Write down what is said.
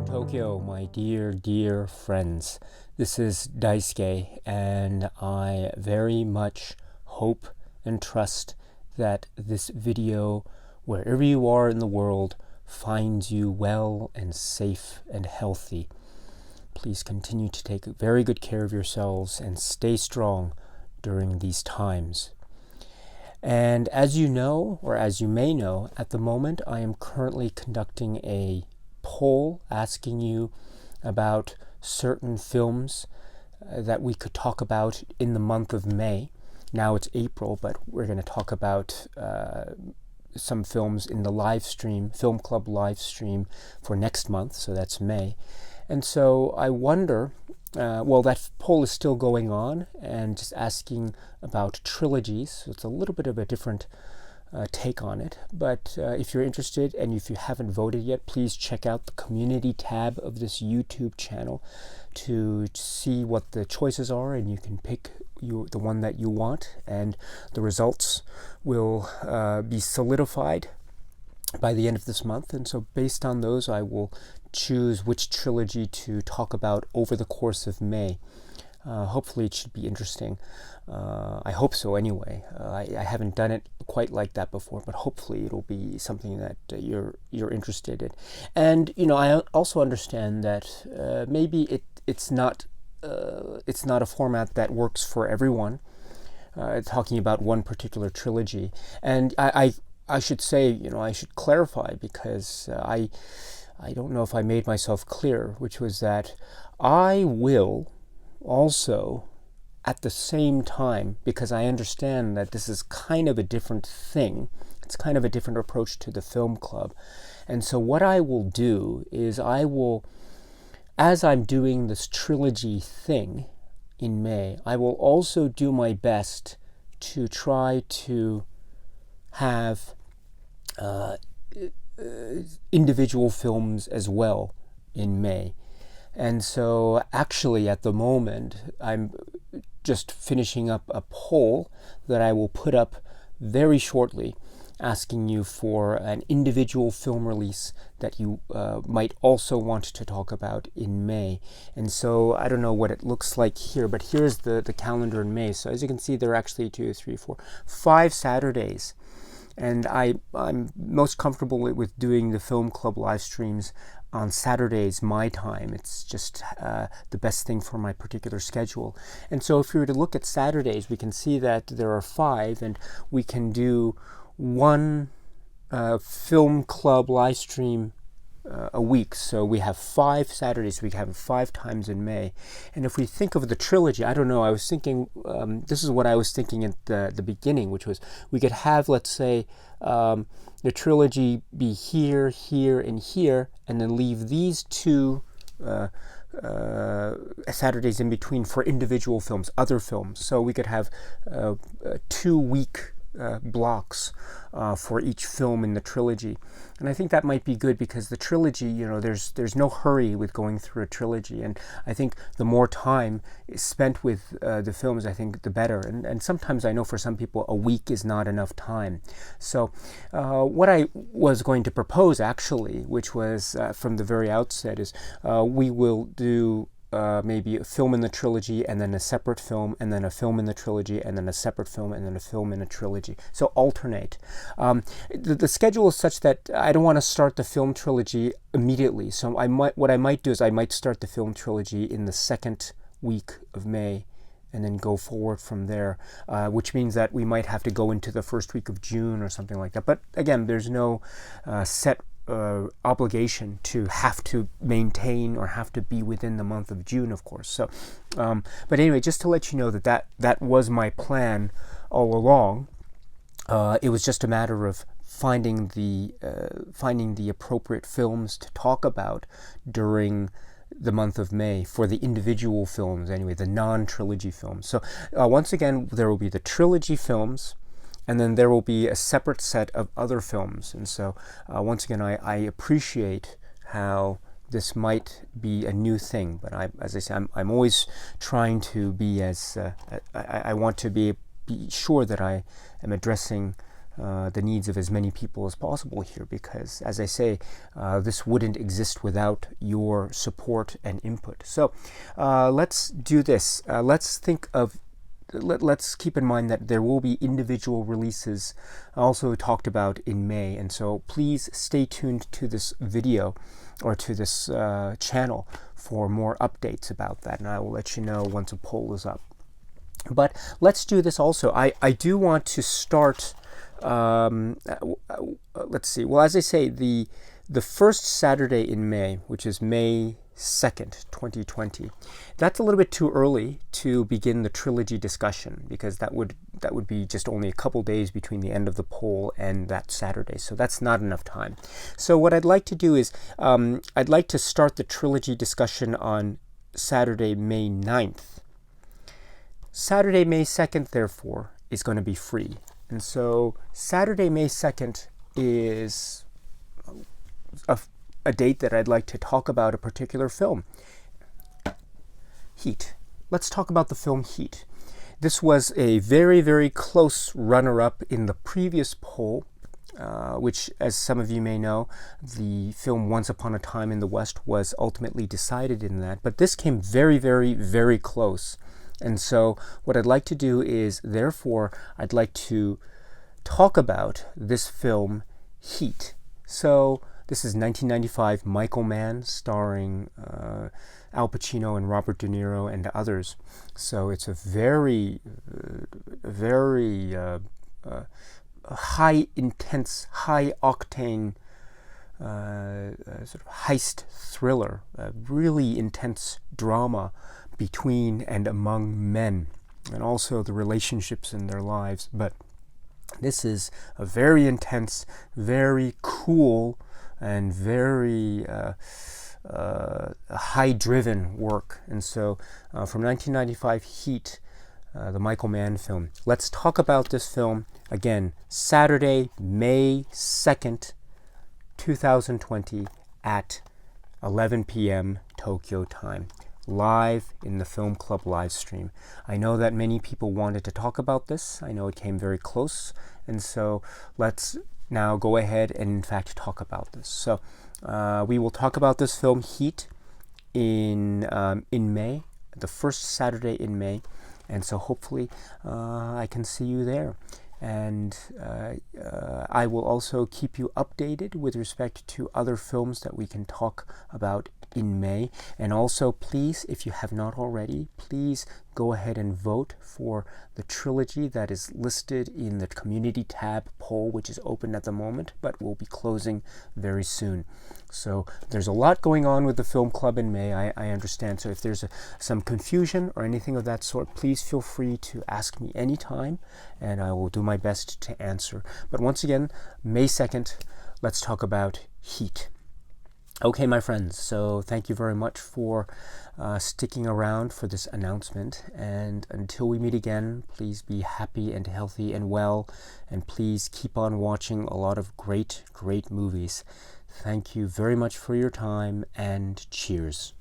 Tokyo, my dear friends. This is Daisuke, and I very much hope and trust that this video, wherever you are in the world, finds you well and safe and healthy. Please continue to take very good care of yourselves and stay strong during these times. And as you know, or as you may know, at the moment I am currently conducting a poll asking you about certain films that we could talk about in the month of May. Now it's April, but we're going to talk about some films in the live stream, Film Club live stream for next month, so that's May. And so I wonder, that poll is still going on, and just asking about trilogies. So it's a little bit of a different take on it, but if you're interested and if you haven't voted yet, please check out the community tab of this YouTube channel to see what the choices are, and you can pick the one that you want, and the results will be solidified by the end of this month. And so based on those, I will choose which trilogy to talk about over the course of May. Hopefully it should be interesting. I hope so anyway. I haven't done it quite like that before, but hopefully it'll be something that you're interested in. And I also understand that maybe it's not a format that works for everyone. Talking about one particular trilogy, and I should say, I should clarify, because I don't know if I made myself clear, which was that I will also, at the same time, because I understand that this is kind of a different thing, it's kind of a different approach to the film club. And so what I will do is as I'm doing this trilogy thing in May, I will also do my best to try to have individual films as well in May. And so actually at the moment, I'm just finishing up a poll that I will put up very shortly, asking you for an individual film release that you might also want to talk about in May. And so I don't know what it looks like here, but here's the calendar in May. So as you can see, there are actually 5 Saturdays. And I'm most comfortable with doing the Film Club live streams on Saturdays, my time. It's just the best thing for my particular schedule. And so if we were to look at Saturdays, we can see that there are 5, and we can do one Film Club live stream a week. So we have 5 Saturdays. We have 5 times in May. And if we think of the trilogy, I don't know, I was thinking, this is what I was thinking at the beginning, which was we could have, let's say, the trilogy be here, here, and here, and then leave these 2 Saturdays in between for individual films, other films. So we could have 2-week blocks for each film in the trilogy. And I think that might be good, because the trilogy, there's no hurry with going through a trilogy, and I think the more time is spent with the films, I think the better. And sometimes I know for some people a week is not enough time. So what I was going to propose, actually, which was from the very outset, is we will do maybe a film in the trilogy, and then a separate film, and then a film in the trilogy, and then a separate film, and then a film in a trilogy. So alternate. The schedule is such that I don't want to start the film trilogy immediately. So what I might do is I might start the film trilogy in the second week of May, and then go forward from there, which means that we might have to go into the first week of June or something like that. But again, there's no set obligation to have to maintain or have to be within the month of June, of course. So, but anyway, just to let you know that was my plan all along. It was just a matter of finding the appropriate films to talk about during the month of May for the individual films, anyway, the non-trilogy films. So once again, there will be the trilogy films, and then there will be a separate set of other films. And so once again, I appreciate how this might be a new thing, but as I say, I'm always trying to be as I want to be sure that I am addressing the needs of as many people as possible here, because, as I say, this wouldn't exist without your support and input. So let's do this. Let's think of let's keep in mind that there will be individual releases also talked about in May, and so please stay tuned to this video or to this channel for more updates about that, and I will let you know once a poll is up. But let's do this also. I do want to start, let's see, well, as I say, the first Saturday in May, which is May 2nd, 2020, that's a little bit too early to begin the trilogy discussion, because that would be just only a couple days between the end of the poll and that Saturday, so that's not enough time. So what I'd like to do is I'd like to start the trilogy discussion on Saturday, May 9th. Saturday, May 2nd, therefore, is going to be free. And so Saturday, May 2nd is a date that I'd like to talk about a particular film. Heat. Let's talk about the film Heat. This was a very, very close runner-up in the previous poll, which, as some of you may know, the film Once Upon a Time in the West was ultimately decided in that. But this came very, very, very close. And so what I'd like to do is, therefore, I'd like to talk about this film, Heat. So this is 1995 Michael Mann, starring Al Pacino and Robert De Niro and others. So it's a very, very high intense, high octane sort of heist thriller, a really intense drama between and among men, and also the relationships in their lives. But this is a very intense, very cool, and very high-driven work. And so from 1995, Heat, the Michael Mann film. Let's talk about this film again, Saturday, May 2nd, 2020 at 11 p.m. Tokyo time, live in the Film Club live stream. I know that many people wanted to talk about this. I know it came very close, and so let's now go ahead and in fact talk about this. So we will talk about this film Heat in May, the first Saturday in May, and so hopefully I can see you there. And I will also keep you updated with respect to other films that we can talk about in May. And also, please, if you have not already, please go ahead and vote for the trilogy that is listed in the community tab poll, which is open at the moment, but will be closing very soon. So there's a lot going on with the Film Club in May, I understand. So if there's some confusion or anything of that sort, please feel free to ask me anytime, and I will do my best to answer. But once again, May 2nd, let's talk about Heat. Okay, my friends, so thank you very much for sticking around for this announcement. And until we meet again, please be happy and healthy and well. And please keep on watching a lot of great, great movies. Thank you very much for your time, and cheers.